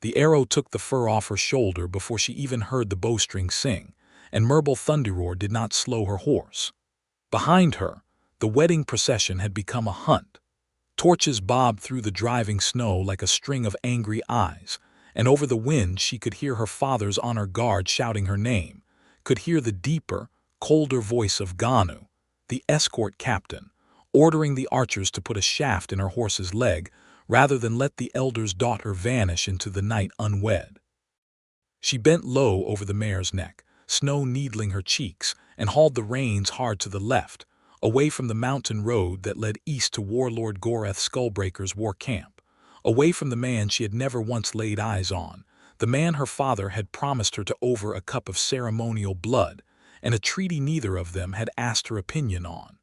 The arrow took the fur off her shoulder before she even heard the bowstring sing, and Merble Thunderroar did not slow her horse. Behind her, the wedding procession had become a hunt. Torches bobbed through the driving snow like a string of angry eyes, and over the wind she could hear her father's honor guard shouting her name, could hear the deeper, colder voice of Ganu, the escort captain, ordering the archers to put a shaft in her horse's leg rather than let the elder's daughter vanish into the night unwed. She bent low over the mare's neck, snow needling her cheeks, and hauled the reins hard to the left, away from the mountain road that led east to Warlord Goreth Skullbreaker's war camp, away from the man she had never once laid eyes on, the man her father had promised her to over a cup of ceremonial blood, and a treaty neither of them had asked her opinion on.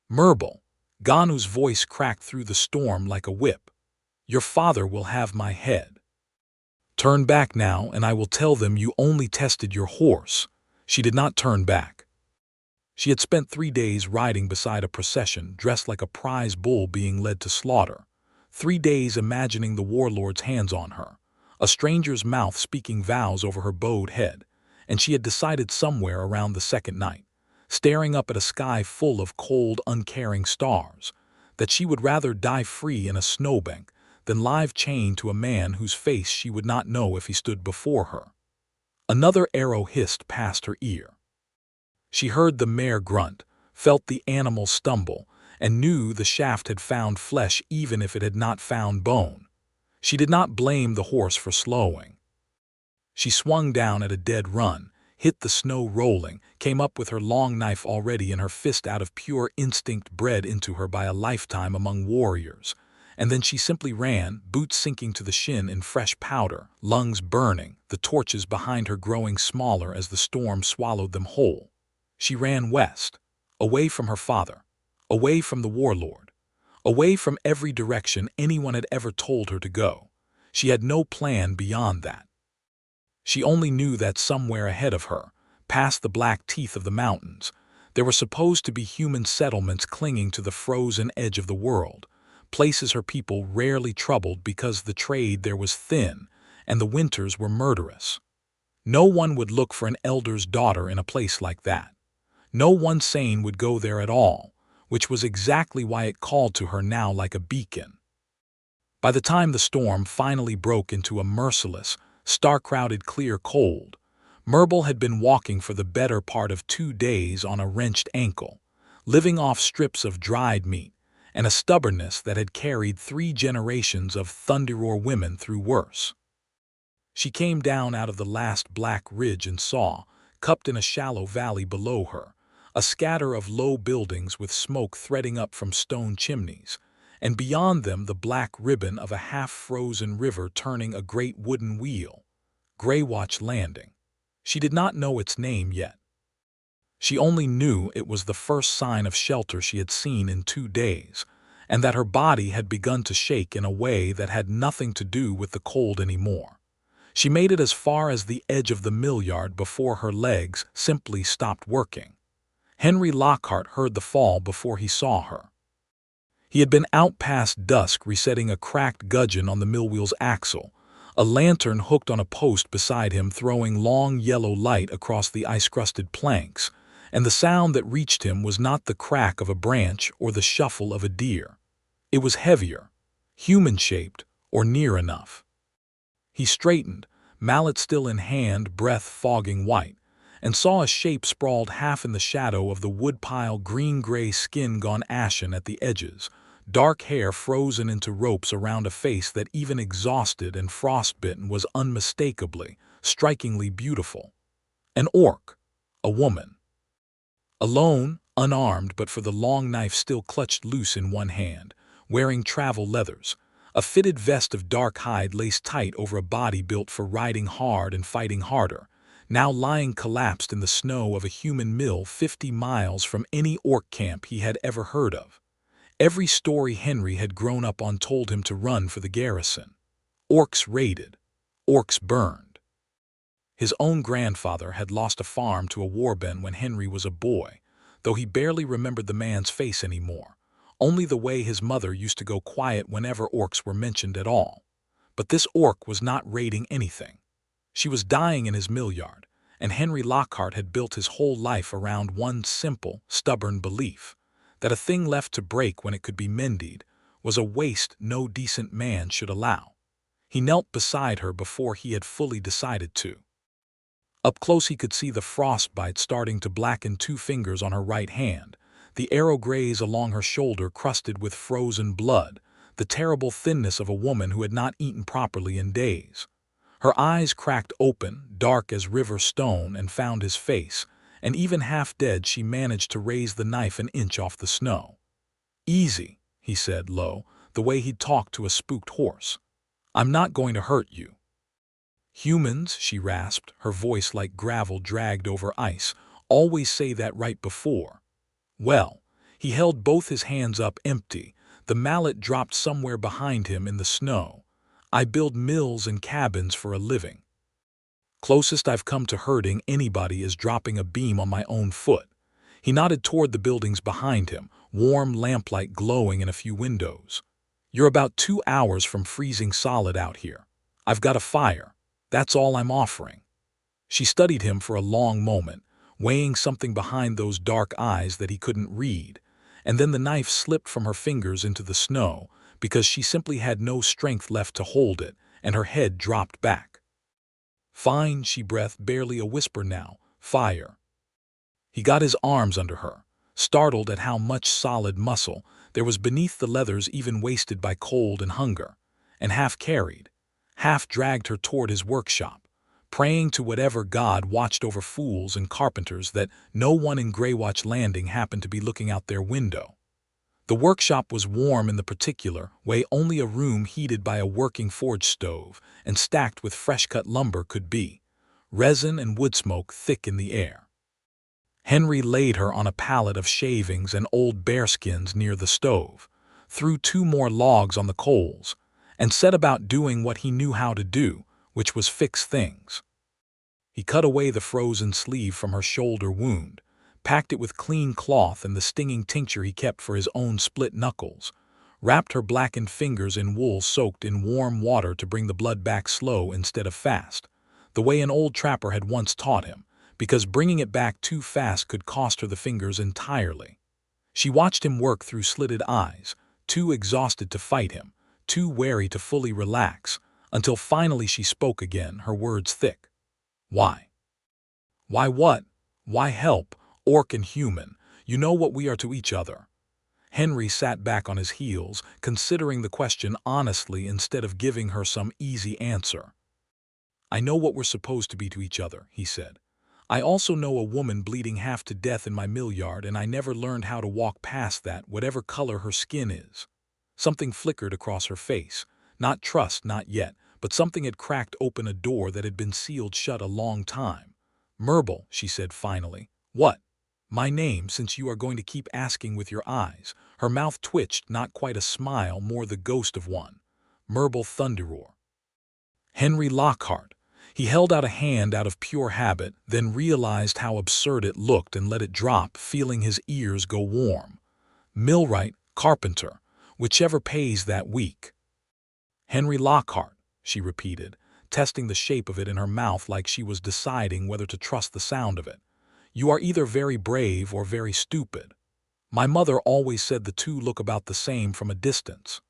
Merble, Ganu's voice cracked through the storm like a whip. Your father will have my head. Turn back now, and I will tell them you only tested your horse. She did not turn back. She had spent 3 days riding beside a procession dressed like a prize bull being led to slaughter, 3 days imagining the warlord's hands on her, a stranger's mouth speaking vows over her bowed head, and she had decided somewhere around the second night, staring up at a sky full of cold, uncaring stars, that she would rather die free in a snowbank than live chained to a man whose face she would not know if he stood before her. Another arrow hissed past her ear. She heard the mare grunt, felt the animal stumble, and knew the shaft had found flesh even if it had not found bone. She did not blame the horse for slowing. She swung down at a dead run, hit the snow rolling, came up with her long knife already in her fist out of pure instinct bred into her by a lifetime among warriors, and then she simply ran, boots sinking to the shin in fresh powder, lungs burning, the torches behind her growing smaller as the storm swallowed them whole. She ran west, away from her father, away from the warlord, away from every direction anyone had ever told her to go. She had no plan beyond that. She only knew that somewhere ahead of her, past the black teeth of the mountains, there were supposed to be human settlements clinging to the frozen edge of the world, places her people rarely troubled because the trade there was thin and the winters were murderous. No one would look for an elder's daughter in a place like that. No one sane would go there at all, which was exactly why it called to her now like a beacon. By the time the storm finally broke into a merciless, star-crowded clear cold, Merble had been walking for the better part of 2 days on a wrenched ankle, living off strips of dried meat, and a stubbornness that had carried 3 generations of Thunderroar women through worse. She came down out of the last black ridge and saw, cupped in a shallow valley below her, a scatter of low buildings with smoke threading up from stone chimneys, and beyond them the black ribbon of a half-frozen river turning a great wooden wheel, Greywatch Landing. She did not know its name yet. She only knew it was the first sign of shelter she had seen in 2 days, and that her body had begun to shake in a way that had nothing to do with the cold anymore. She made it as far as the edge of the millyard before her legs simply stopped working. Henry Lockhart heard the fall before he saw her. He had been out past dusk resetting a cracked gudgeon on the millwheel's axle, a lantern hooked on a post beside him throwing long yellow light across the ice-crusted planks, and the sound that reached him was not the crack of a branch or the shuffle of a deer. It was heavier, human-shaped, or near enough. He straightened, mallet still in hand, breath fogging white, and saw a shape sprawled half in the shadow of the woodpile, green-gray skin gone ashen at the edges, dark hair frozen into ropes around a face that even exhausted and frostbitten was unmistakably, strikingly beautiful. An orc, a woman. Alone, unarmed but for the long knife still clutched loose in one hand, wearing travel leathers, a fitted vest of dark hide laced tight over a body built for riding hard and fighting harder, now lying collapsed in the snow of a human mill 50 miles from any orc camp he had ever heard of. Every story Henry had grown up on told him to run for the garrison. Orcs raided. Orcs burned. His own grandfather had lost a farm to a warband when Henry was a boy, though he barely remembered the man's face anymore, only the way his mother used to go quiet whenever orcs were mentioned at all. But this orc was not raiding anything. She was dying in his millyard, and Henry Lockhart had built his whole life around one simple, stubborn belief, that a thing left to break when it could be mended was a waste no decent man should allow. He knelt beside her before he had fully decided to. Up close he could see the frostbite starting to blacken 2 fingers on her right hand, the arrow graze along her shoulder crusted with frozen blood, the terrible thinness of a woman who had not eaten properly in days. Her eyes cracked open, dark as river stone, and found his face, and even half dead she managed to raise the knife an inch off the snow. "Easy," he said low, the way he'd talk to a spooked horse. "I'm not going to hurt you." "Humans," she rasped, her voice like gravel dragged over ice, "always say that right before." Well, he held both his hands up empty, the mallet dropped somewhere behind him in the snow. "I build mills and cabins for a living. Closest I've come to hurting anybody is dropping a beam on my own foot." He nodded toward the buildings behind him, warm lamplight glowing in a few windows. "You're about 2 hours from freezing solid out here. I've got a fire. That's all I'm offering." She studied him for a long moment, weighing something behind those dark eyes that he couldn't read, and then the knife slipped from her fingers into the snow because she simply had no strength left to hold it, and her head dropped back. "Fine," she breathed, barely a whisper now. "Fire." He got his arms under her, startled at how much solid muscle there was beneath the leathers even wasted by cold and hunger, and half carried, half dragged her toward his workshop, praying to whatever god watched over fools and carpenters that no one in Greywatch Landing happened to be looking out their window. The workshop was warm in the particular way only a room heated by a working forge stove and stacked with fresh-cut lumber could be, resin and wood smoke thick in the air. Henry laid her on a pallet of shavings and old bearskins near the stove, threw 2 more logs on the coals, and set about doing what he knew how to do, which was fix things. He cut away the frozen sleeve from her shoulder wound, packed it with clean cloth and the stinging tincture he kept for his own split knuckles, wrapped her blackened fingers in wool soaked in warm water to bring the blood back slow instead of fast, the way an old trapper had once taught him, because bringing it back too fast could cost her the fingers entirely. She watched him work through slitted eyes, too exhausted to fight him, too wary to fully relax, until finally she spoke again, her words thick. "Why?" "Why what? Why help? Orc and human, you know what we are to each other." Henry sat back on his heels, considering the question honestly instead of giving her some easy answer. "I know what we're supposed to be to each other," he said. "I also know a woman bleeding half to death in my millyard, and I never learned how to walk past that, whatever color her skin is." Something flickered across her face. Not trust, not yet, but something had cracked open a door that had been sealed shut a long time. "Myrble," she said finally. "What?" "My name, since you are going to keep asking with your eyes." Her mouth twitched, not quite a smile, more the ghost of one. "Myrble Thunderroar." Henry Lockhart. He held out a hand out of pure habit, then realized how absurd it looked and let it drop, feeling his ears go warm. "Millwright, carpenter, whichever pays that week." "Henry Lockhart," she repeated, testing the shape of it in her mouth like she was deciding whether to trust the sound of it. "You are either very brave or very stupid. My mother always said the two look about the same from a distance."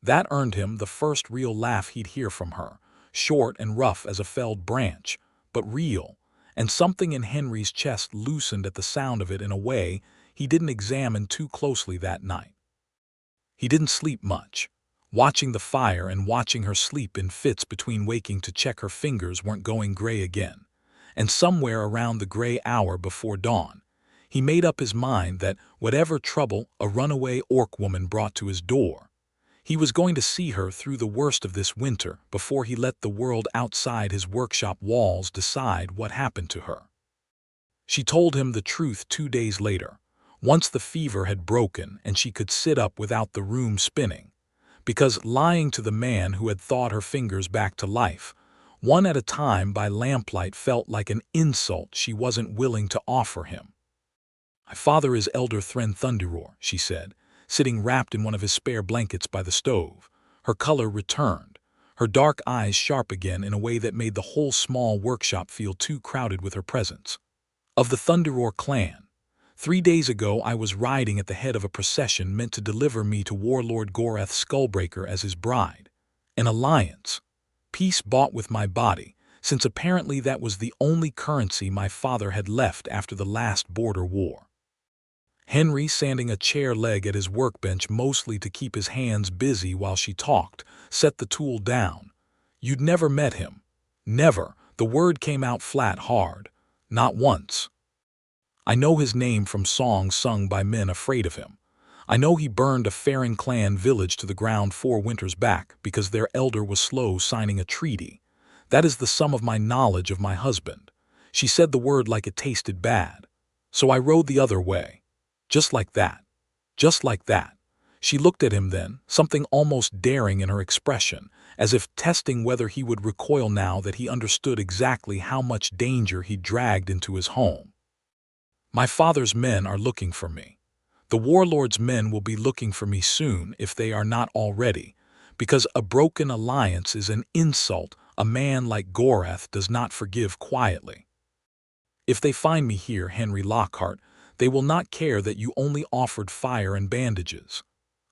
That earned him the first real laugh he'd hear from her, short and rough as a felled branch, but real, and something in Henry's chest loosened at the sound of it in a way he didn't examine too closely that night. He didn't sleep much, watching the fire and watching her sleep in fits between waking to check her fingers weren't going gray again. And somewhere around the gray hour before dawn, he made up his mind that whatever trouble a runaway orc woman brought to his door, he was going to see her through the worst of this winter before he let the world outside his workshop walls decide what happened to her. She told him the truth 2 days later, once the fever had broken and she could sit up without the room spinning, because lying to the man who had thawed her fingers back to life, one at a time by lamplight, felt like an insult she wasn't willing to offer him. "My father is Elder Thren Thunderroar," she said, sitting wrapped in one of his spare blankets by the stove. Her color returned. her dark eyes sharp again in a way that made the whole small workshop feel too crowded with her presence. Of the Thunderroar clan. 3 days ago I was riding at the head of a procession meant to deliver me to Warlord Goreth Skullbreaker as his bride. An alliance. Peace bought with my body, since apparently that was the only currency my father had left after the last border war. Henry, sanding a chair leg at his workbench mostly to keep his hands busy while she talked, set the tool down. You'd never met him. Never. The word came out flat hard. Not once. I know his name from songs sung by men afraid of him. I know he burned a Farron clan village to the ground 4 winters back because their elder was slow signing a treaty. That is the sum of my knowledge of my husband. She said the word like it tasted bad. So I rode the other way. Just like that. Just like that. She looked at him then, something almost daring in her expression, as if testing whether he would recoil now that he understood exactly how much danger he dragged into his home. My father's men are looking for me. The Warlord's men will be looking for me soon if they are not already, because a broken alliance is an insult a man like Goreth does not forgive quietly. If they find me here, Henry Lockhart, they will not care that you only offered fire and bandages.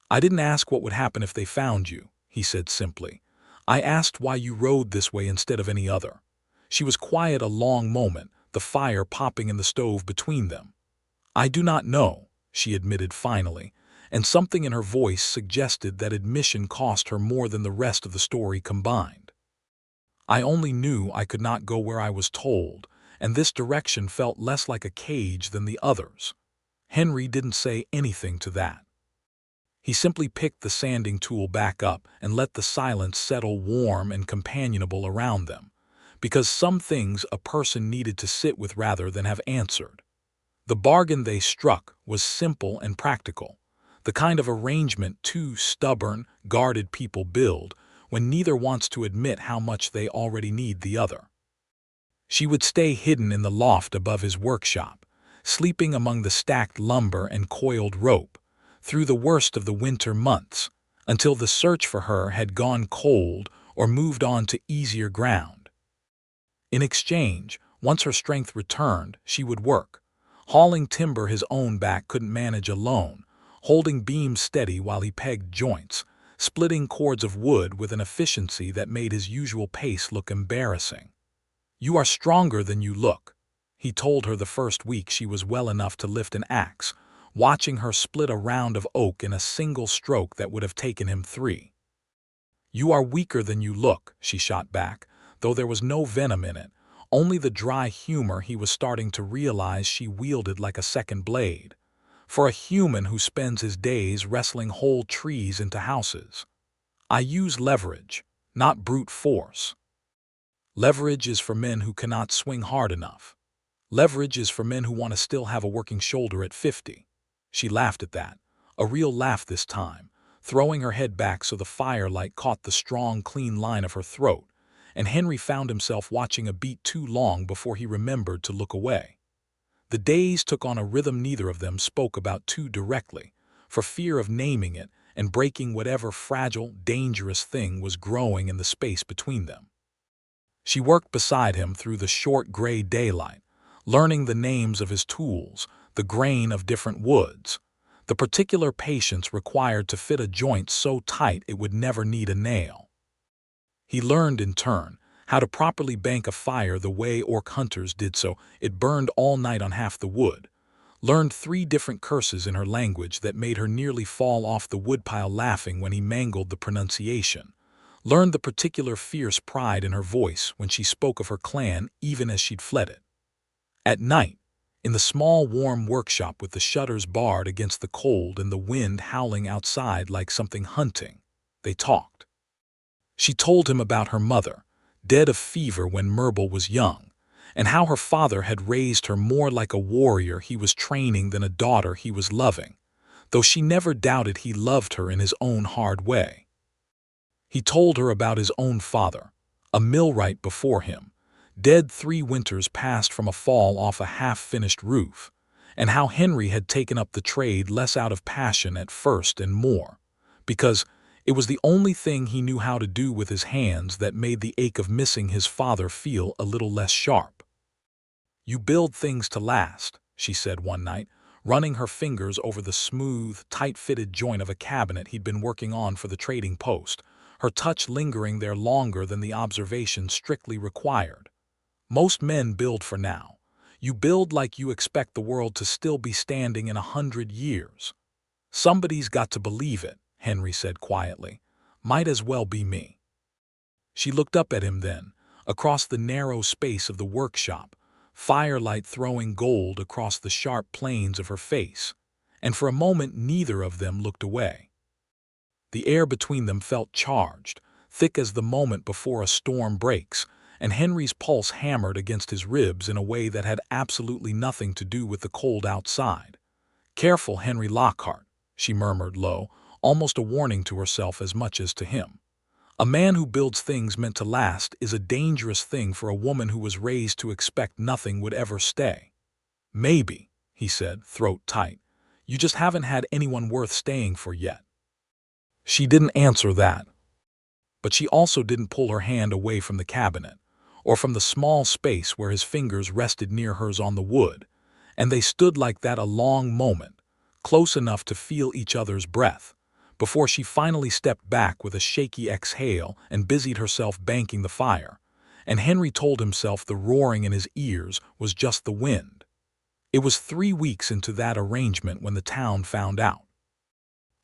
I didn't ask what would happen if they found you, he said simply. I asked why you rode this way instead of any other. She was quiet a long moment, the fire popping in the stove between them. I do not know, she admitted finally, and something in her voice suggested that admission cost her more than the rest of the story combined. I only knew I could not go where I was told, and this direction felt less like a cage than the others. Henry didn't say anything to that. He simply picked the sanding tool back up and let the silence settle warm and companionable around them, because some things a person needed to sit with rather than have answered. The bargain they struck was simple and practical, the kind of arrangement 2 stubborn, guarded people build when neither wants to admit how much they already need the other. She would stay hidden in the loft above his workshop, sleeping among the stacked lumber and coiled rope, through the worst of the winter months, until the search for her had gone cold or moved on to easier ground. In exchange, once her strength returned, she would work, hauling timber his own back couldn't manage alone, holding beams steady while he pegged joints, splitting cords of wood with an efficiency that made his usual pace look embarrassing. You are stronger than you look, he told her the first week she was well enough to lift an axe, watching her split a round of oak in a single stroke that would have taken him 3. You are weaker than you look, she shot back, though there was no venom in it, only the dry humor he was starting to realize she wielded like a second blade. For a human who spends his days wrestling whole trees into houses. I use leverage, not brute force. Leverage is for men who cannot swing hard enough. Leverage is for men who want to still have a working shoulder at 50. She laughed at that, a real laugh this time, throwing her head back so the firelight caught the strong, clean line of her throat, and Henry found himself watching a beat too long before he remembered to look away. The days took on a rhythm neither of them spoke about too directly, for fear of naming it and breaking whatever fragile, dangerous thing was growing in the space between them. She worked beside him through the short gray daylight, learning the names of his tools, the grain of different woods, the particular patience required to fit a joint so tight it would never need a nail. He learned in turn how to properly bank a fire the way orc hunters did so it burned all night on half the wood, learned 3 different curses in her language that made her nearly fall off the woodpile laughing when he mangled the pronunciation, learned the particular fierce pride in her voice when she spoke of her clan even as she'd fled it. At night, in the small warm workshop with the shutters barred against the cold and the wind howling outside like something hunting, they talked. She told him about her mother, dead of fever when Myrble was young, and how her father had raised her more like a warrior he was training than a daughter he was loving, though she never doubted he loved her in his own hard way. He told her about his own father, a millwright before him, dead 3 winters past from a fall off a half-finished roof, and how Henry had taken up the trade less out of passion at first and more, because It was the only thing he knew how to do with his hands that made the ache of missing his father feel a little less sharp. "You build things to last," she said one night, running her fingers over the smooth, tight-fitted joint of a cabinet he'd been working on for the trading post, her touch lingering there longer than the observation strictly required. "Most men build for now. You build like you expect the world to still be standing in 100 years. Somebody's got to believe it," Henry said quietly. "Might as well be me." She looked up at him then, across the narrow space of the workshop, firelight throwing gold across the sharp planes of her face, and for a moment neither of them looked away. The air between them felt charged, thick as the moment before a storm breaks, and Henry's pulse hammered against his ribs in a way that had absolutely nothing to do with the cold outside. "Careful, Henry Lockhart," she murmured low, almost a warning to herself as much as to him. "A man who builds things meant to last is a dangerous thing for a woman who was raised to expect nothing would ever stay." "Maybe," he said, throat tight. "You just haven't had anyone worth staying for yet." She didn't answer that. But she also didn't pull her hand away from the cabinet, or from the small space where his fingers rested near hers on the wood, and they stood like that a long moment, close enough to feel each other's breath, before she finally stepped back with a shaky exhale and busied herself banking the fire, and Henry told himself the roaring in his ears was just the wind. It was 3 weeks into that arrangement when the town found out.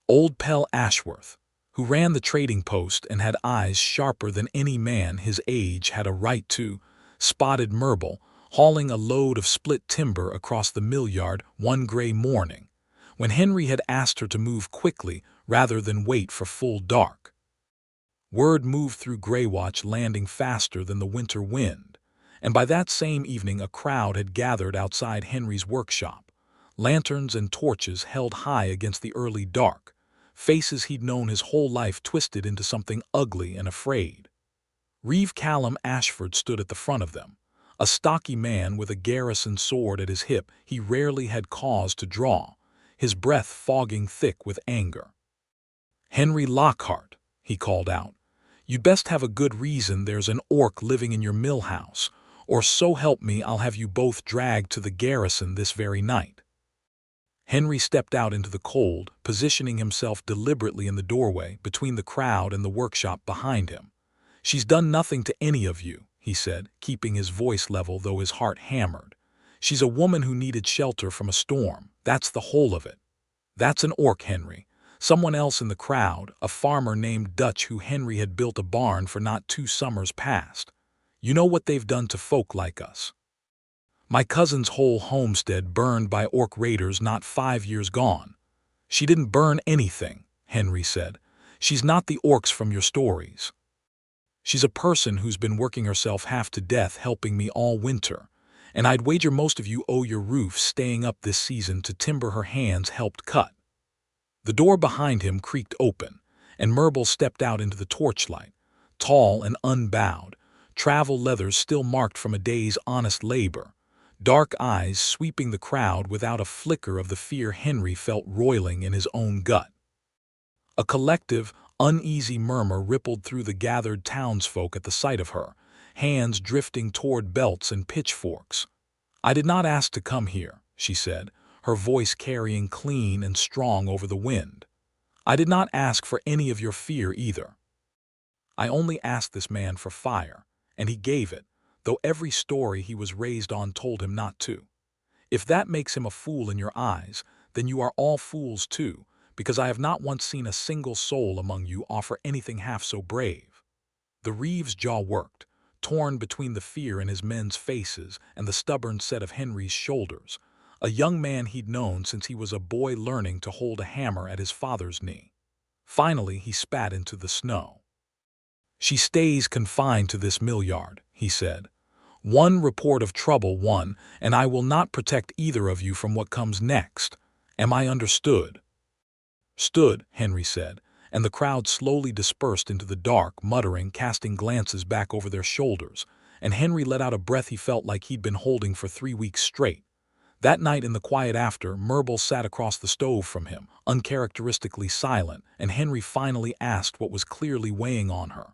Old Pell Ashworth, who ran the trading post and had eyes sharper than any man his age had a right to, spotted Myrtle hauling a load of split timber across the mill yard one gray morning, when Henry had asked her to move quickly rather than wait for full dark. Word moved through Graywatch landing faster than the winter wind, and by that same evening a crowd had gathered outside Henry's workshop, lanterns and torches held high against the early dark, faces he'd known his whole life twisted into something ugly and afraid. Reeve Callum Ashford stood at the front of them, a stocky man with a garrison sword at his hip he rarely had cause to draw, his breath fogging thick with anger. "Henry Lockhart," he called out, "you'd best have a good reason there's an orc living in your mill house, or so help me I'll have you both dragged to the garrison this very night." Henry stepped out into the cold, positioning himself deliberately in the doorway between the crowd and the workshop behind him. "She's done nothing to any of you," he said, keeping his voice level though his heart hammered. "She's a woman who needed shelter from a storm. That's the whole of it." "That's an orc, Henry." Someone else in the crowd, a farmer named Dutch who Henry had built a barn for not 2 summers past. "You know what they've done to folk like us. My cousin's whole homestead burned by orc raiders not 5 years gone." "She didn't burn anything," Henry said. "She's not the orcs from your stories. She's a person who's been working herself half to death helping me all winter, and I'd wager most of you owe your roofs staying up this season to timber her hands helped cut." The door behind him creaked open, and Myrtle stepped out into the torchlight, tall and unbowed, travel leathers still marked from a day's honest labor, dark eyes sweeping the crowd without a flicker of the fear Henry felt roiling in his own gut. A collective, uneasy murmur rippled through the gathered townsfolk at the sight of her, hands drifting toward belts and pitchforks. "I did not ask to come here," she said, her voice carrying clean and strong over the wind. "I did not ask for any of your fear either. I only asked this man for fire, and he gave it, though every story he was raised on told him not to. If that makes him a fool in your eyes, then you are all fools too, because I have not once seen a single soul among you offer anything half so brave." The Reeve's jaw worked, torn between the fear in his men's faces and the stubborn set of Henry's shoulders, a young man he'd known since he was a boy learning to hold a hammer at his father's knee. Finally he spat into the snow. "She stays confined to this mill yard," he said. "One report of trouble, and I will not protect either of you from what comes next. Am I understood?" "Stood," Henry said, and the crowd slowly dispersed into the dark, muttering, casting glances back over their shoulders, and Henry let out a breath he felt like he'd been holding for 3 weeks straight. That night in the quiet after, Myrtle sat across the stove from him, uncharacteristically silent, and Henry finally asked what was clearly weighing on her.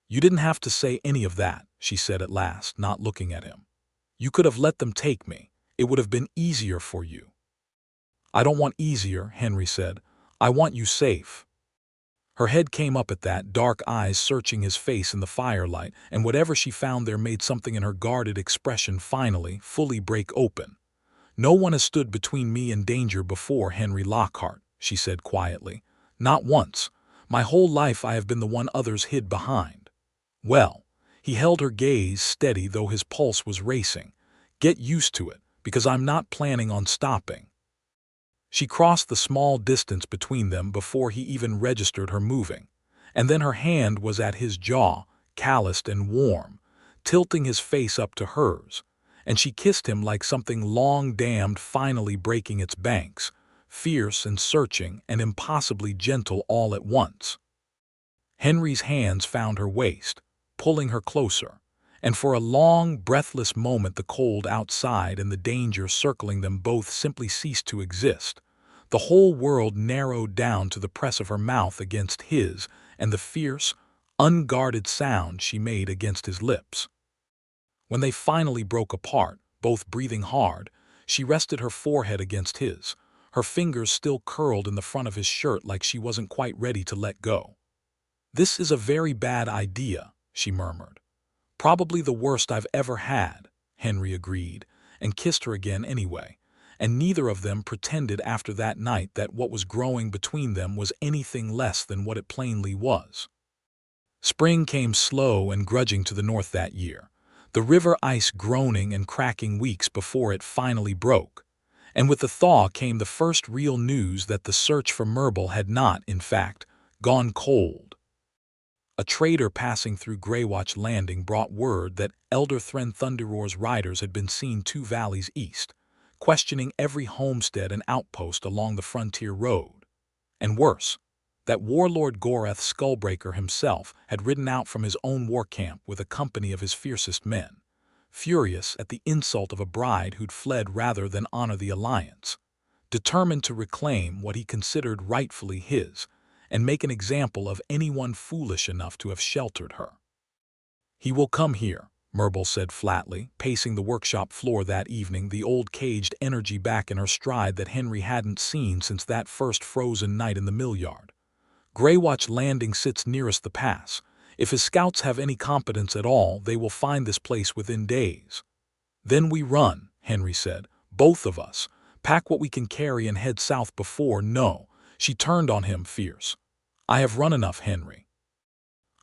"You didn't have to say any of that," she said at last, not looking at him. "You could have let them take me. It would have been easier for you." "I don't want easier," Henry said. "I want you safe." Her head came up at that, dark eyes searching his face in the firelight, and whatever she found there made something in her guarded expression finally, fully break open. "No one has stood between me and danger before, Henry Lockhart," she said quietly. "Not once. My whole life I have been the one others hid behind." "Well," he held her gaze steady though his pulse was racing. "Get used to it, because I'm not planning on stopping." She crossed the small distance between them before he even registered her moving, and then her hand was at his jaw, calloused and warm, tilting his face up to hers, and she kissed him like something long damned finally breaking its banks, fierce and searching and impossibly gentle all at once. Henry's hands found her waist, pulling her closer, and for a long, breathless moment the cold outside and the danger circling them both simply ceased to exist. The whole world narrowed down to the press of her mouth against his and the fierce, unguarded sound she made against his lips. When they finally broke apart, both breathing hard, she rested her forehead against his, her fingers still curled in the front of his shirt like she wasn't quite ready to let go. "This is a very bad idea," she murmured. "Probably the worst I've ever had," Henry agreed, and kissed her again anyway, and neither of them pretended after that night that what was growing between them was anything less than what it plainly was. Spring came slow and grudging to the north that year, the river ice groaning and cracking weeks before it finally broke, and with the thaw came the first real news that the search for Myrtle had not, in fact, gone cold. A trader passing through Greywatch Landing brought word that Elder Thren Thunderroar's riders had been seen 2 valleys east, questioning every homestead and outpost along the frontier road. And worse, that Warlord Goreth Skullbreaker himself had ridden out from his own war camp with a company of his fiercest men, furious at the insult of a bride who'd fled rather than honor the alliance, determined to reclaim what he considered rightfully his, and make an example of anyone foolish enough to have sheltered her. "He will come here," Myrtle said flatly, pacing the workshop floor that evening, the old caged energy back in her stride that Henry hadn't seen since that first frozen night in the millyard. "Greywatch Landing sits nearest the pass. If his scouts have any competence at all, they will find this place within days." "Then we run," Henry said, "both of us. Pack what we can carry and head south before—" "No." She turned on him fierce. "I have run enough, Henry.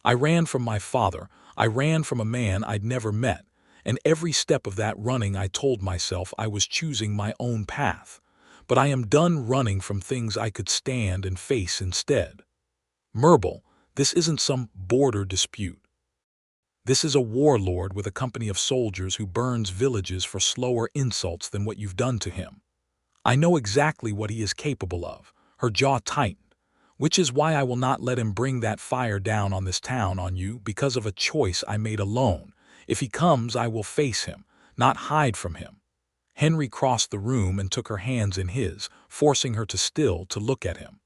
I ran from my father, I ran from a man I'd never met, and every step of that running I told myself I was choosing my own path. But I am done running from things I could stand and face instead. Myrtle, this isn't some border dispute. This is a warlord with a company of soldiers who burns villages for slower insults than what you've done to him. I know exactly what he is capable of." Her jaw tightened. "Which is why I will not let him bring that fire down on this town on you because of a choice I made alone. If he comes, I will face him, not hide from him." Henry crossed the room and took her hands in his, forcing her to still to look at him.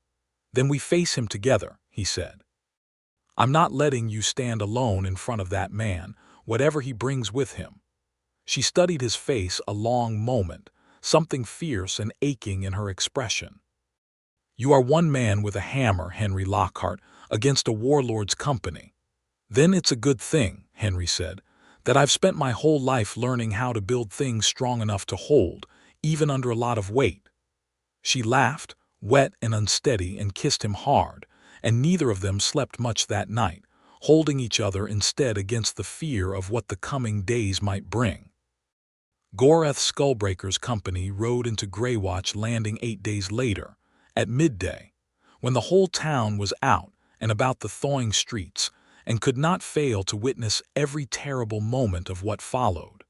"Then we face him together," he said. "I'm not letting you stand alone in front of that man, whatever he brings with him." She studied his face a long moment, something fierce and aching in her expression. "You are one man with a hammer, Henry Lockhart, against a warlord's company." "Then it's a good thing," Henry said, "that I've spent my whole life learning how to build things strong enough to hold, even under a lot of weight." She laughed, wet and unsteady, and kissed him hard, and neither of them slept much that night, holding each other instead against the fear of what the coming days might bring. Goreth Skullbreaker's company rode into Greywatch Landing 8 days later, at midday, when the whole town was out and about the thawing streets, and could not fail to witness every terrible moment of what followed.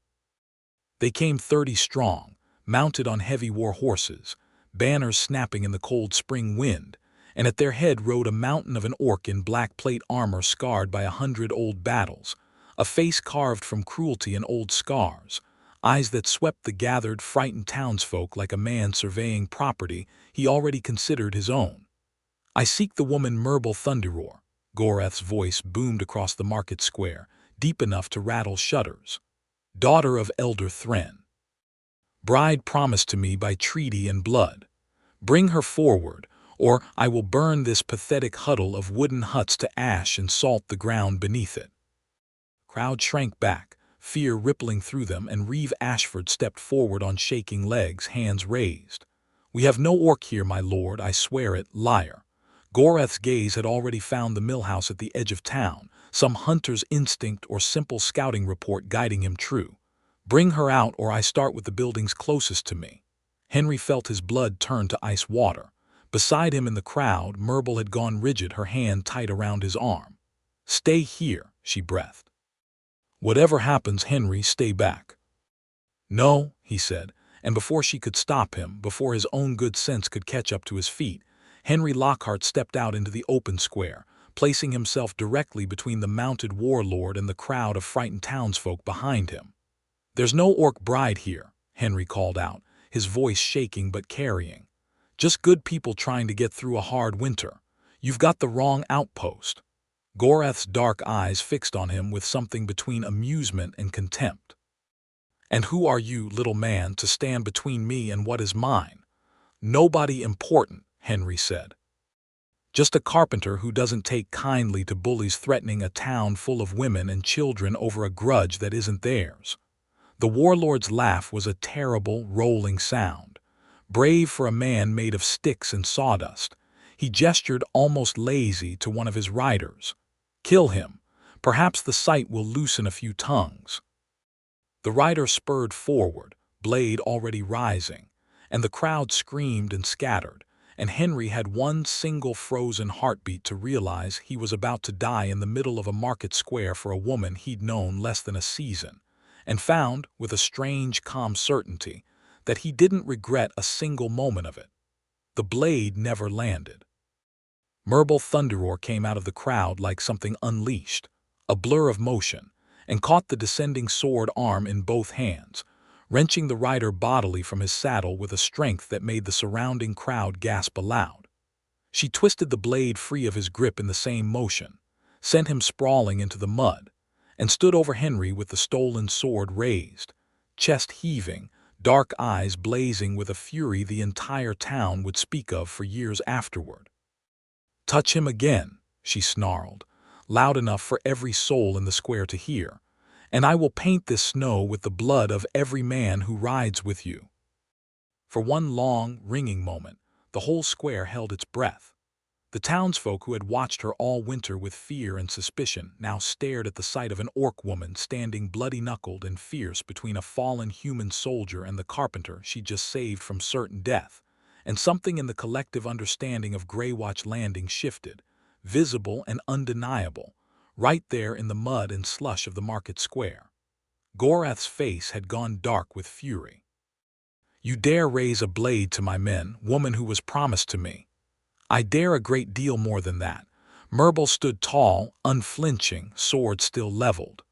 They came 30 strong, mounted on heavy war horses, banners snapping in the cold spring wind, and at their head rode a mountain of an orc in black plate armor scarred by 100 old battles, a face carved from cruelty and old scars, eyes that swept the gathered, frightened townsfolk like a man surveying property he already considered his own. "I seek the woman Merble Thunderroar." Goreth's voice boomed across the market square, deep enough to rattle shutters. "Daughter of Elder Thren. Bride promised to me by treaty and blood. Bring her forward, or I will burn this pathetic huddle of wooden huts to ash and salt the ground beneath it." Crowd shrank back, fear rippling through them, and Reeve Ashford stepped forward on shaking legs, hands raised. "We have no orc here, my lord, I swear it, liar." Goreth's gaze had already found the mill house at the edge of town, some hunter's instinct or simple scouting report guiding him true. "Bring her out, or I start with the buildings closest to me." Henry felt his blood turn to ice water. Beside him in the crowd, Merble had gone rigid, her hand tight around his arm. "Stay here," she breathed. "Whatever happens, Henry, stay back." "No," he said, and before she could stop him, before his own good sense could catch up to his feet, Henry Lockhart stepped out into the open square, placing himself directly between the mounted warlord and the crowd of frightened townsfolk behind him. "There's no orc bride here," Henry called out, his voice shaking but carrying. "Just good people trying to get through a hard winter. You've got the wrong outpost." Goreth's dark eyes fixed on him with something between amusement and contempt. "And who are you, little man, to stand between me and what is mine?" "Nobody important," Henry said. "Just a carpenter who doesn't take kindly to bullies threatening a town full of women and children over a grudge that isn't theirs." The warlord's laugh was a terrible, rolling sound. Brave for a man made of sticks and sawdust. He gestured almost lazy to one of his riders. "Kill him. Perhaps the sight will loosen a few tongues." The rider spurred forward, blade already rising, and the crowd screamed and scattered, and Henry had one single frozen heartbeat to realize he was about to die in the middle of a market square for a woman he'd known less than a season, and found, with a strange, calm certainty, that he didn't regret a single moment of it. The blade never landed. Merble Thunderroar came out of the crowd like something unleashed, a blur of motion, and caught the descending sword arm in both hands, wrenching the rider bodily from his saddle with a strength that made the surrounding crowd gasp aloud. She twisted the blade free of his grip in the same motion, sent him sprawling into the mud, and stood over Henry with the stolen sword raised, chest heaving, dark eyes blazing with a fury the entire town would speak of for years afterward. "Touch him again," she snarled, loud enough for every soul in the square to hear, "and I will paint this snow with the blood of every man who rides with you." For one long, ringing moment, the whole square held its breath. The townsfolk who had watched her all winter with fear and suspicion now stared at the sight of an orc woman standing bloody-knuckled and fierce between a fallen human soldier and the carpenter she'd just saved from certain death, and something in the collective understanding of Greywatch Landing shifted, visible and undeniable, right there in the mud and slush of the market square. Goreth's face had gone dark with fury. "You dare raise a blade to my men, woman who was promised to me." "I dare a great deal more than that." Merble stood tall, unflinching, sword still leveled.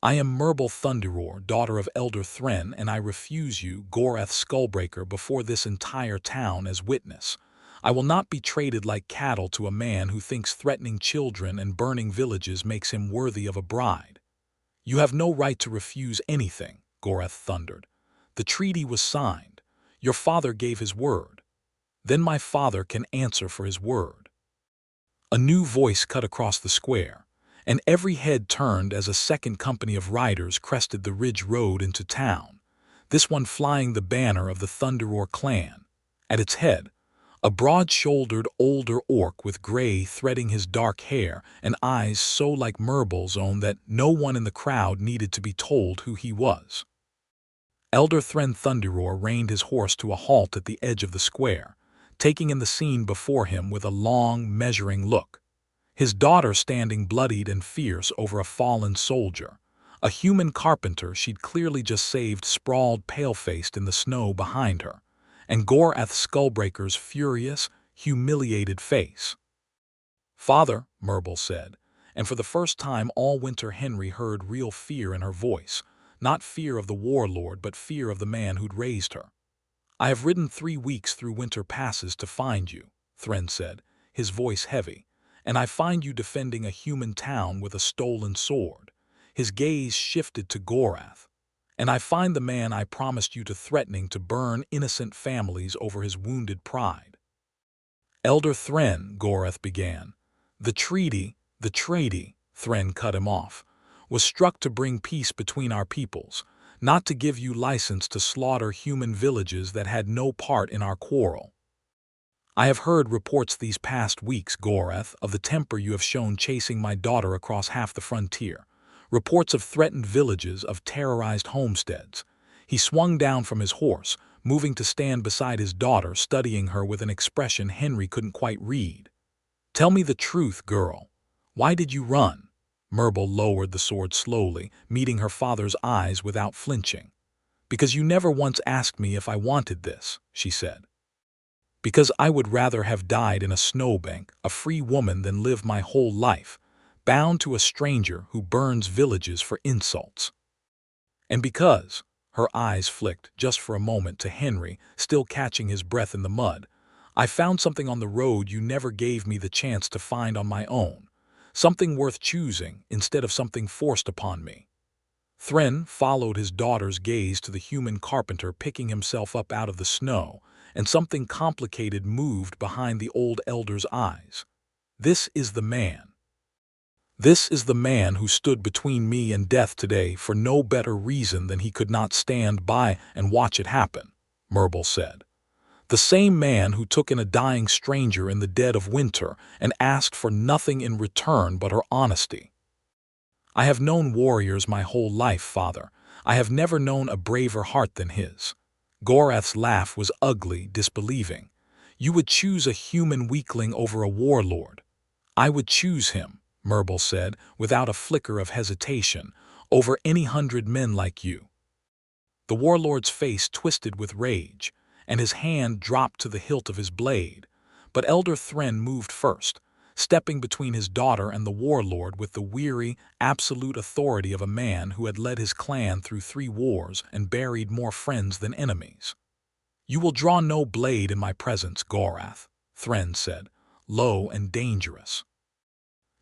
"I am Merble Thunderroar, daughter of Elder Thren, and I refuse you, Goreth Skullbreaker, before this entire town as witness. I will not be traded like cattle to a man who thinks threatening children and burning villages makes him worthy of a bride." "You have no right to refuse anything," Goreth thundered. "The treaty was signed. Your father gave his word. Then my father can answer for his word." A new voice cut across the square, and every head turned as a second company of riders crested the ridge road into town, this one flying the banner of the Thunderroar clan. At its head, a broad-shouldered older orc with gray threading his dark hair and eyes so like Merble's own that no one in the crowd needed to be told who he was. Elder Thren Thunderroar reined his horse to a halt at the edge of the square, taking in the scene before him with a long, measuring look. His daughter standing bloodied and fierce over a fallen soldier. A human carpenter she'd clearly just saved sprawled pale-faced in the snow behind her, and Goreth Skullbreaker's furious, humiliated face. "Father," Merble said, and for the first time all winter Henry heard real fear in her voice, Not fear of the warlord, but fear of the man who'd raised her. "I have ridden 3 weeks through winter passes to find you," Thren said, his voice heavy, "and I find you defending a human town with a stolen sword." His gaze shifted to Gorath. "And I find the man I promised you to threatening to burn innocent families over his wounded pride." "Elder Thren," Gorath began. The treaty, Thren cut him off, "was struck to bring peace between our peoples, not to give you license to slaughter human villages that had no part in our quarrel." "I have heard reports these past weeks, Gorath, of the temper you have shown chasing my daughter across half the frontier. Reports of threatened villages, of terrorized homesteads." He swung down from his horse, moving to stand beside his daughter, studying her with an expression Henry couldn't quite read. "Tell me the truth, girl. Why did you run?" Myrble lowered the sword slowly, meeting her father's eyes without flinching. "Because you never once asked me if I wanted this," she said. "Because I would rather have died in a snowbank, a free woman, than live my whole life, bound to a stranger who burns villages for insults. And because," her eyes flicked just for a moment to Henry, still catching his breath in the mud, "I found something on the road you never gave me the chance to find on my own. Something worth choosing instead of something forced upon me." Thren followed his daughter's gaze to the human carpenter picking himself up out of the snow, and something complicated moved behind the old elder's eyes. "This is the man. This is the man who stood between me and death today for no better reason than he could not stand by and watch it happen," Myrble said. "The same man who took in a dying stranger in the dead of winter and asked for nothing in return but her honesty. I have known warriors my whole life, father. I have never known a braver heart than his." Gorath's laugh was ugly, disbelieving. "You would choose a human weakling over a warlord." "I would choose him," Myrble said, without a flicker of hesitation, "over any 100 men like you." The warlord's face twisted with rage, and his hand dropped to the hilt of his blade. But Elder Thren moved first, stepping between his daughter and the warlord with the weary, absolute authority of a man who had led his clan through 3 wars and buried more friends than enemies. "You will draw no blade in my presence, Gorath," Thren said, low and dangerous.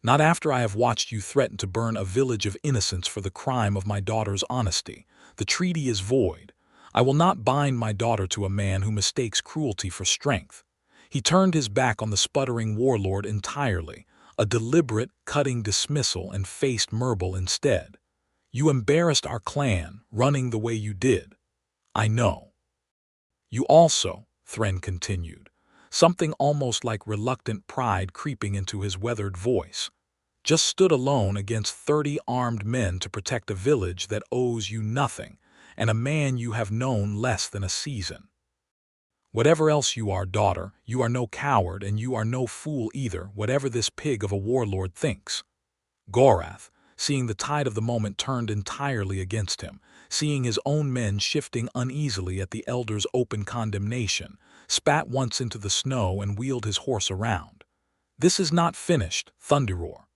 "Not after I have watched you threaten to burn a village of innocents for the crime of my daughter's honesty. The treaty is void. I will not bind my daughter to a man who mistakes cruelty for strength." He turned his back on the sputtering warlord entirely, a deliberate, cutting dismissal, and faced Myrble instead. "You embarrassed our clan, running the way you did. I know. You also," Thren continued, something almost like reluctant pride creeping into his weathered voice, "just stood alone against 30 armed men to protect a village that owes you nothing, and a man you have known less than a season. Whatever else you are, daughter, you are no coward, and you are no fool either, whatever this pig of a warlord thinks." Gorath, seeing the tide of the moment turned entirely against him, seeing his own men shifting uneasily at the elder's open condemnation, spat once into the snow and wheeled his horse around. "This is not finished, Thunderroar."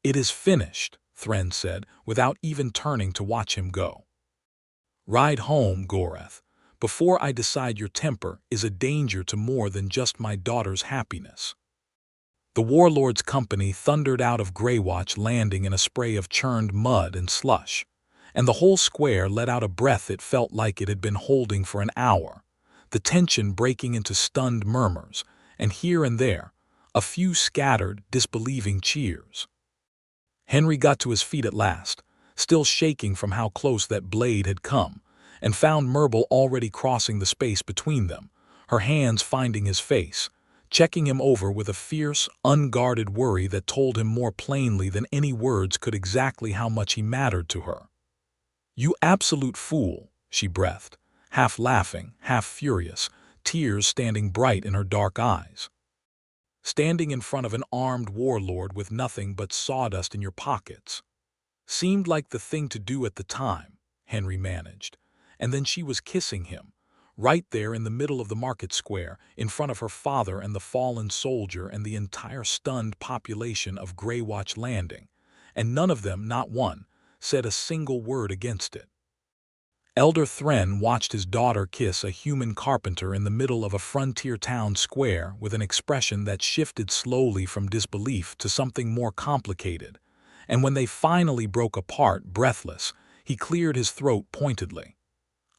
"It is finished," Thren said, without even turning to watch him go. "Ride home, Gorath. Before I decide your temper is a danger to more than just my daughter's happiness." The warlord's company thundered out of Greywatch Landing in a spray of churned mud and slush, and the whole square let out a breath it felt like it had been holding for an hour, the tension breaking into stunned murmurs, and here and there, a few scattered, disbelieving cheers. Henry got to his feet at last, still shaking from how close that blade had come, and found Myrble already crossing the space between them, her hands finding his face, checking him over with a fierce, unguarded worry that told him more plainly than any words could exactly how much he mattered to her. "You absolute fool," she breathed, half laughing, half furious, tears standing bright in her dark eyes. "Standing in front of an armed warlord with nothing but sawdust in your pockets. Seemed like the thing to do at the time," Henry managed. And then she was kissing him, right there in the middle of the market square, in front of her father and the fallen soldier and the entire stunned population of Greywatch Landing, and none of them, not one, said a single word against it. Elder Thren watched his daughter kiss a human carpenter in the middle of a frontier town square with an expression that shifted slowly from disbelief to something more complicated, and when they finally broke apart, breathless, he cleared his throat pointedly.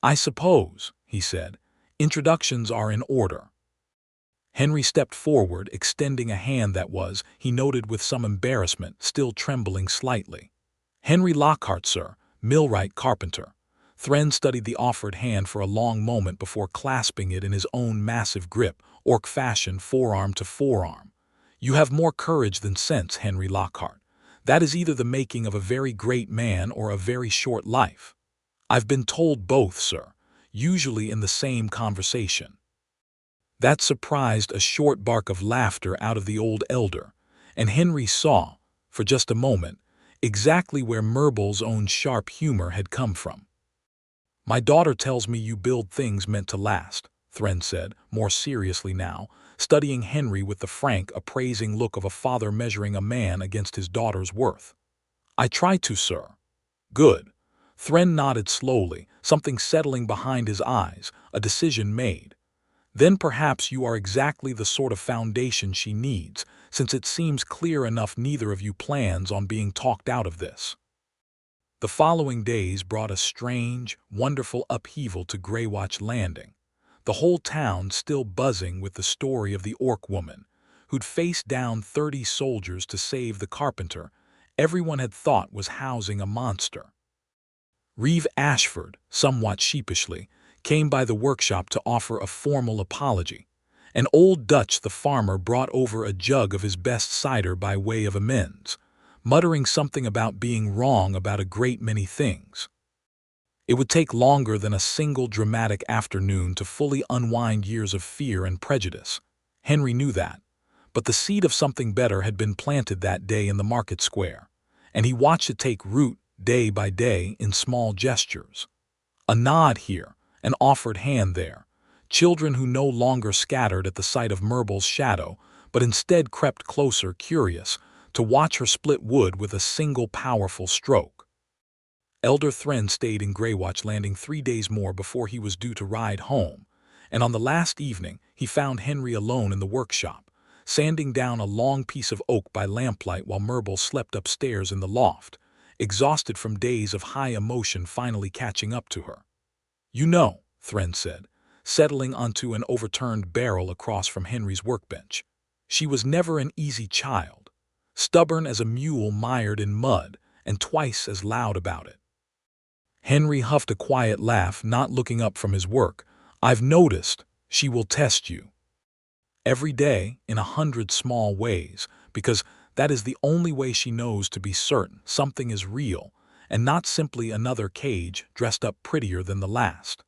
"I suppose," he said, "introductions are in order." Henry stepped forward, extending a hand that was, he noted with some embarrassment, still trembling slightly. "Henry Lockhart, sir, millwright carpenter." Thren studied the offered hand for a long moment before clasping it in his own massive grip, orc fashion, forearm to forearm. "You have more courage than sense, Henry Lockhart. That is either the making of a very great man or a very short life." "I've been told both, sir, usually in the same conversation." That surprised a short bark of laughter out of the old elder, and Henry saw, for just a moment, exactly where Merbel's own sharp humor had come from. "My daughter tells me you build things meant to last," Thren said, more seriously now, studying Henry with the frank, appraising look of a father measuring a man against his daughter's worth. "I try to, sir." "Good." Thren nodded slowly, something settling behind his eyes, a decision made. "Then perhaps you are exactly the sort of foundation she needs, since it seems clear enough neither of you plans on being talked out of this." The following days brought a strange, wonderful upheaval to Greywatch Landing, the whole town still buzzing with the story of the orc woman, who'd faced down 30 soldiers to save the carpenter everyone had thought was housing a monster. Reeve Ashford, somewhat sheepishly, came by the workshop to offer a formal apology, and Old Dutch the farmer brought over a jug of his best cider by way of amends, muttering something about being wrong about a great many things. It would take longer than a single dramatic afternoon to fully unwind years of fear and prejudice. Henry knew that, but the seed of something better had been planted that day in the market square, and he watched it take root day by day in small gestures. A nod here, an offered hand there, children who no longer scattered at the sight of Merbel's shadow, but instead crept closer, curious, to watch her split wood with a single powerful stroke. Elder Thren stayed in Greywatch Landing 3 days more before he was due to ride home, and on the last evening he found Henry alone in the workshop, sanding down a long piece of oak by lamplight while Merbel slept upstairs in the loft, exhausted from days of high emotion finally catching up to her. "You know," Thren said, settling onto an overturned barrel across from Henry's workbench, "she was never an easy child. Stubborn as a mule mired in mud, and twice as loud about it." Henry huffed a quiet laugh, not looking up from his work. "I've noticed she will test you. Every day, in 100 small ways, because that is the only way she knows to be certain something is real, and not simply another cage dressed up prettier than the last."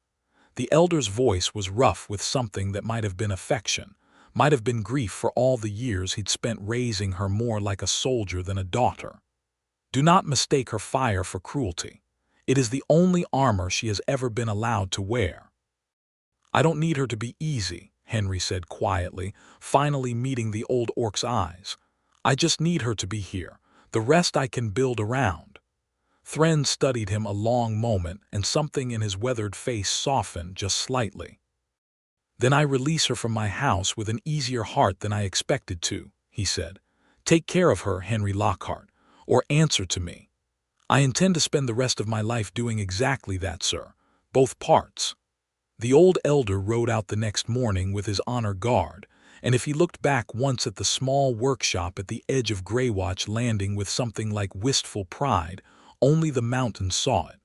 The elder's voice was rough with something that might have been affection, might have been grief for all the years he'd spent raising her more like a soldier than a daughter. "Do not mistake her fire for cruelty. It is the only armor she has ever been allowed to wear." "I don't need her to be easy," Henry said quietly, finally meeting the old orc's eyes. "I just need her to be here. The rest I can build around." Thren studied him a long moment, and something in his weathered face softened just slightly. "Then I release her from my house with an easier heart than I expected to," he said. "Take care of her, Henry Lockhart, or answer to me." "I intend to spend the rest of my life doing exactly that, sir. Both parts." The old elder rode out the next morning with his honor guard, and if he looked back once at the small workshop at the edge of Greywatch Landing with something like wistful pride, only the mountains saw it.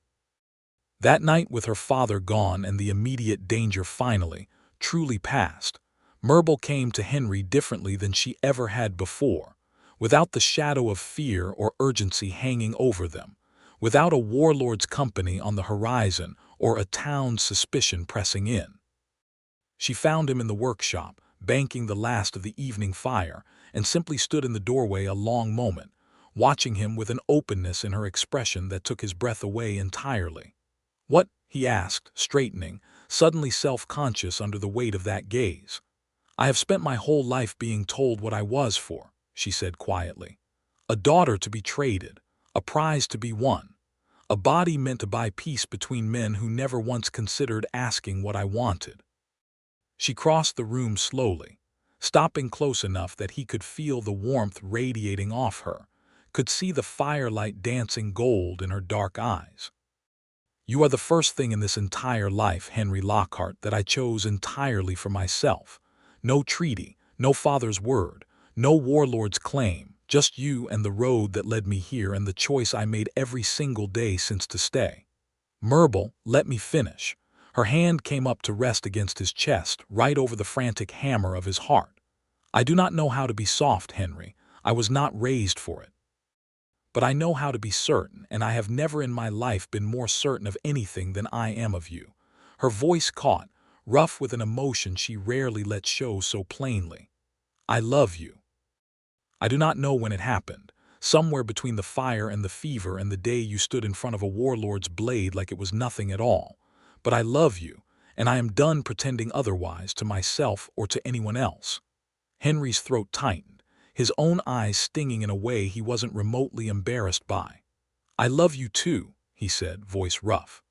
That night, with her father gone and the immediate danger finally, truly past, Merbel came to Henry differently than she ever had before, without the shadow of fear or urgency hanging over them, without a warlord's company on the horizon or a town's suspicion pressing in. She found him in the workshop, banking the last of the evening fire, and simply stood in the doorway a long moment, watching him with an openness in her expression that took his breath away entirely. "What?" he asked, straightening, suddenly self-conscious under the weight of that gaze. "I have spent my whole life being told what I was for," she said quietly. "A daughter to be traded, a prize to be won, a body meant to buy peace between men who never once considered asking what I wanted. She crossed the room slowly, stopping close enough that he could feel the warmth radiating off her, could see the firelight dancing gold in her dark eyes. You are the first thing in this entire life, Henry Lockhart, that I chose entirely for myself. No treaty, no father's word, no warlord's claim, just you and the road that led me here and the choice I made every single day since to stay. Myrtle, let me finish. Her hand came up to rest against his chest, right over the frantic hammer of his heart. I do not know how to be soft, Henry. I was not raised for it. But I know how to be certain, and I have never in my life been more certain of anything than I am of you. Her voice caught, rough with an emotion she rarely let show so plainly. I love you. I do not know when it happened, somewhere between the fire and the fever and the day you stood in front of a warlord's blade like it was nothing at all. But I love you, and I am done pretending otherwise to myself or to anyone else. Henry's throat tightened, his own eyes stinging in a way he wasn't remotely embarrassed by. I love you too, he said, voice rough.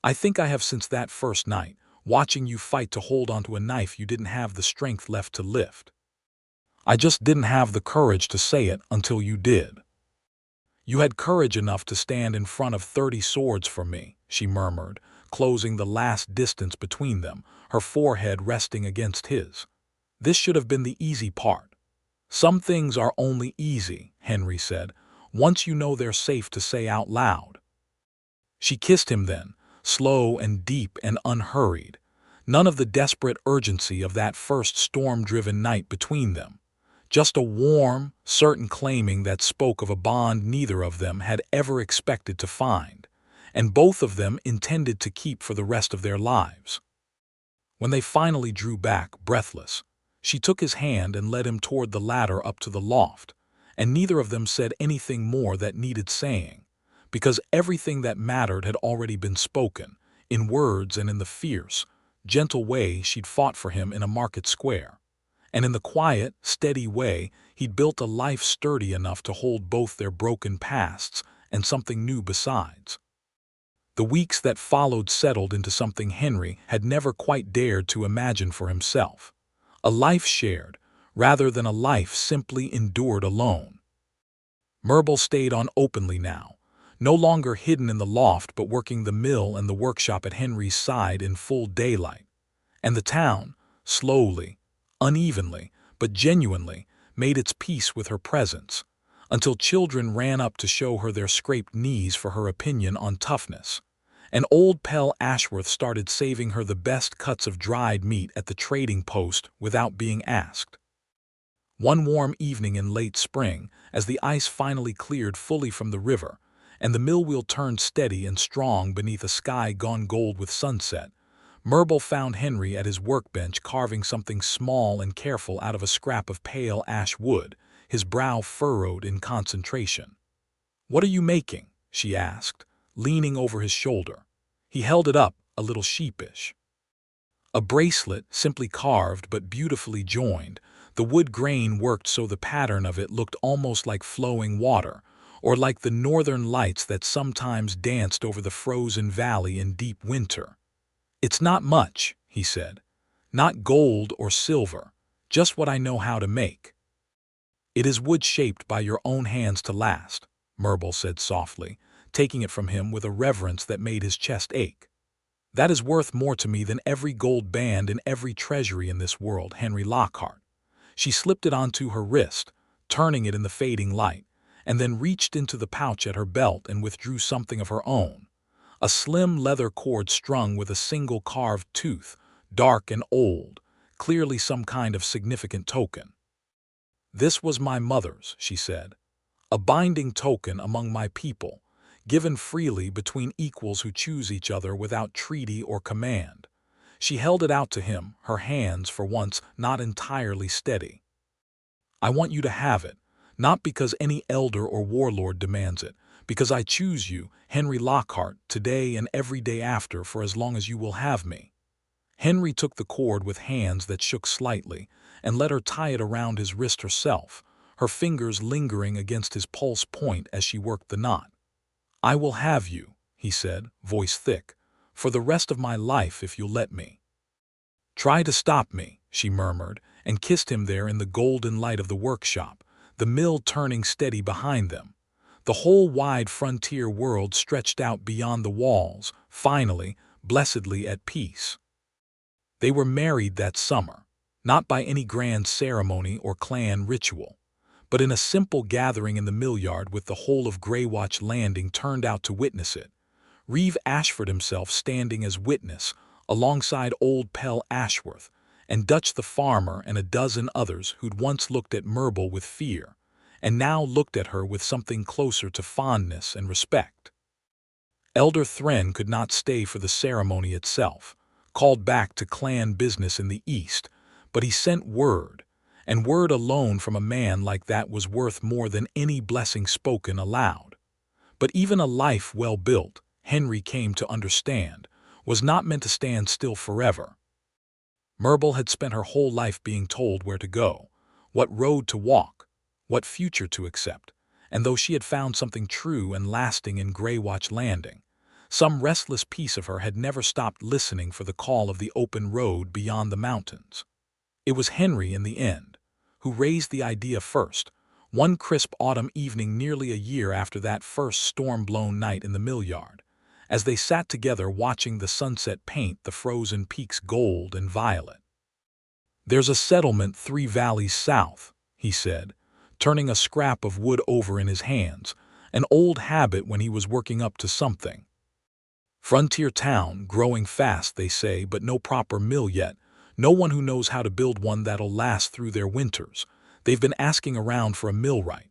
I think I have since that first night, watching you fight to hold onto a knife you didn't have the strength left to lift. I just didn't have the courage to say it until you did. You had courage enough to stand in front of 30 swords for me, she murmured, closing the last distance between them, her forehead resting against his. This should have been the easy part. Some things are only easy, Henry said, once you know they're safe to say out loud. She kissed him then, slow and deep and unhurried, none of the desperate urgency of that first storm-driven night between them. Just a warm, certain claiming that spoke of a bond neither of them had ever expected to find, and both of them intended to keep for the rest of their lives. When they finally drew back, breathless, she took his hand and led him toward the ladder up to the loft, and neither of them said anything more that needed saying, because everything that mattered had already been spoken, in words and in the fierce, gentle way she'd fought for him in a market square. And in the quiet, steady way he'd built a life sturdy enough to hold both their broken pasts and something new besides. The weeks that followed settled into something Henry had never quite dared to imagine for himself. A life shared, rather than a life simply endured alone. Myrtle stayed on openly now, no longer hidden in the loft but working the mill and the workshop at Henry's side in full daylight. And the town, slowly, unevenly, but genuinely, made its peace with her presence, until children ran up to show her their scraped knees for her opinion on toughness. And old Pell Ashworth started saving her the best cuts of dried meat at the trading post without being asked. One warm evening in late spring, as the ice finally cleared fully from the river, and the mill wheel turned steady and strong beneath a sky gone gold with sunset, Myrtle found Henry at his workbench carving something small and careful out of a scrap of pale ash wood, his brow furrowed in concentration. "What are you making?" she asked, leaning over his shoulder. He held it up, a little sheepish. A bracelet, simply carved but beautifully joined, the wood grain worked so the pattern of it looked almost like flowing water, or like the northern lights that sometimes danced over the frozen valley in deep winter. "It's not much," he said. "Not gold or silver, just what I know how to make." "It is wood shaped by your own hands to last," Myrtle said softly, taking it from him with a reverence that made his chest ache. "That is worth more to me than every gold band in every treasury in this world, Henry Lockhart." She slipped it onto her wrist, turning it in the fading light, and then reached into the pouch at her belt and withdrew something of her own. A slim leather cord strung with a single carved tooth, dark and old, clearly some kind of significant token. "This was my mother's," she said. "A binding token among my people, given freely between equals who choose each other without treaty or command." She held it out to him, her hands, for once, not entirely steady. "I want you to have it, not because any elder or warlord demands it, because I choose you, Henry Lockhart, today and every day after for as long as you will have me." Henry took the cord with hands that shook slightly and let her tie it around his wrist herself, her fingers lingering against his pulse point as she worked the knot. "I will have you," he said, voice thick. "For the rest of my life if you'll let me." "Try to stop me," she murmured, and kissed him there in the golden light of the workshop, the mill turning steady behind them. The whole wide frontier world stretched out beyond the walls, finally, blessedly at peace. They were married that summer, not by any grand ceremony or clan ritual, but in a simple gathering in the millyard with the whole of Greywatch Landing turned out to witness it. Reeve Ashford himself standing as witness, alongside old Pell Ashworth, and Dutch the farmer and a dozen others who'd once looked at Myrtle with fear, and now looked at her with something closer to fondness and respect. Elder Thren could not stay for the ceremony itself, called back to clan business in the east, but he sent word, and word alone from a man like that was worth more than any blessing spoken aloud. But even a life well built, Henry came to understand, was not meant to stand still forever. Myrtle had spent her whole life being told where to go, what road to walk, what future to accept, and though she had found something true and lasting in Greywatch Landing, some restless piece of her had never stopped listening for the call of the open road beyond the mountains. It was Henry, in the end, who raised the idea first, one crisp autumn evening nearly a year after that first storm-blown night in the millyard, as they sat together watching the sunset paint the frozen peaks gold and violet. "There's a settlement 3 valleys south," he said, turning a scrap of wood over in his hands, an old habit when he was working up to something. "Frontier town, growing fast, they say, but no proper mill yet, no one who knows how to build one that'll last through their winters. They've been asking around for a millwright."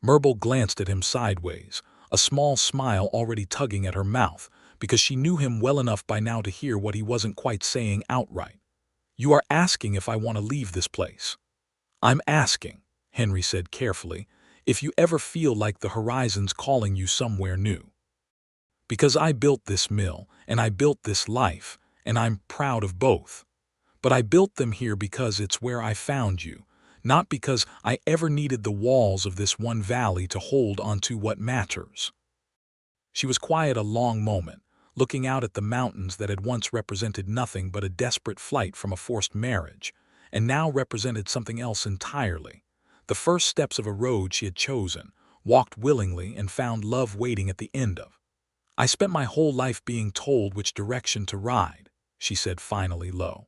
Myrtle glanced at him sideways, a small smile already tugging at her mouth, because she knew him well enough by now to hear what he wasn't quite saying outright. "You are asking if I want to leave this place." "I'm asking," Henry said carefully, "if you ever feel like the horizon's calling you somewhere new. Because I built this mill, and I built this life, and I'm proud of both. But I built them here because it's where I found you, not because I ever needed the walls of this one valley to hold onto what matters." She was quiet a long moment, looking out at the mountains that had once represented nothing but a desperate flight from a forced marriage, and now represented something else entirely, the first steps of a road she had chosen, walked willingly, and found love waiting at the end of. "I spent my whole life being told which direction to ride," she said finally low.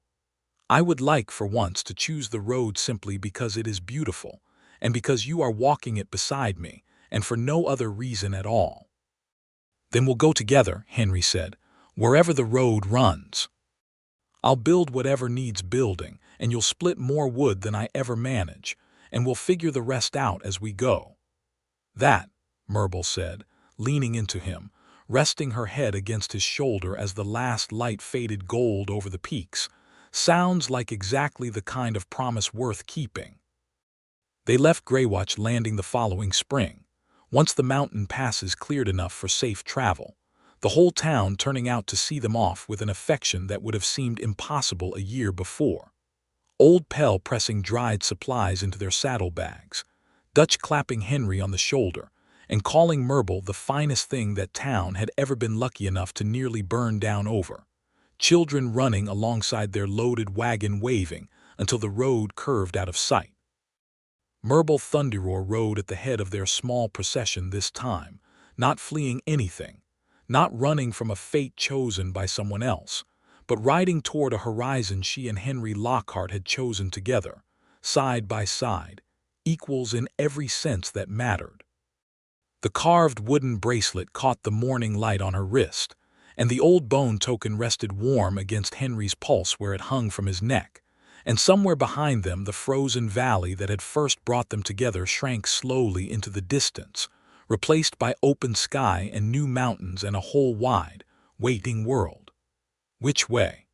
"I would like for once to choose the road simply because it is beautiful, and because you are walking it beside me, and for no other reason at all." "Then we'll go together," Henry said, "wherever the road runs. I'll build whatever needs building, and you'll split more wood than I ever manage, and we'll figure the rest out as we go." "That," Myrtle said, leaning into him, resting her head against his shoulder as the last light faded gold over the peaks, "sounds like exactly the kind of promise worth keeping." They left Greywatch Landing the following spring, once the mountain passes cleared enough for safe travel, the whole town turning out to see them off with an affection that would have seemed impossible a year before. Old Pell pressing dried supplies into their saddlebags, Dutch clapping Henry on the shoulder, and calling Myrtle the finest thing that town had ever been lucky enough to nearly burn down over, children running alongside their loaded wagon waving until the road curved out of sight. Myrtle Thunderoar rode at the head of their small procession this time, not fleeing anything, not running from a fate chosen by someone else, but riding toward a horizon she and Henry Lockhart had chosen together, side by side, equals in every sense that mattered. The carved wooden bracelet caught the morning light on her wrist, and the old bone token rested warm against Henry's pulse where it hung from his neck, and somewhere behind them the frozen valley that had first brought them together shrank slowly into the distance, replaced by open sky and new mountains and a whole wide, waiting world. "Which way?"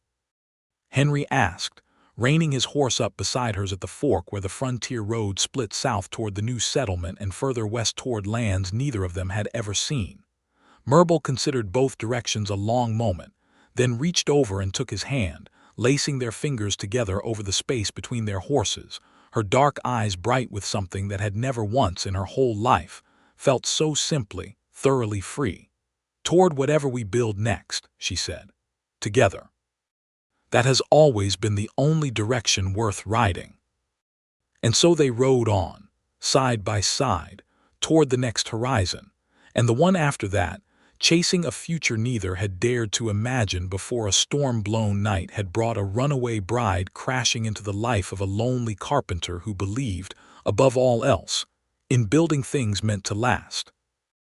Henry asked, reining his horse up beside hers at the fork where the frontier road split south toward the new settlement and further west toward lands neither of them had ever seen. Myrtle considered both directions a long moment, then reached over and took his hand, lacing their fingers together over the space between their horses, her dark eyes bright with something that had never once in her whole life felt so simply, thoroughly free. Toward whatever we build next, she said. Together. That has always been the only direction worth riding. And so they rode on, side by side, toward the next horizon, and the one after that, chasing a future neither had dared to imagine before a storm-blown night had brought a runaway bride crashing into the life of a lonely carpenter who believed, above all else, in building things meant to last.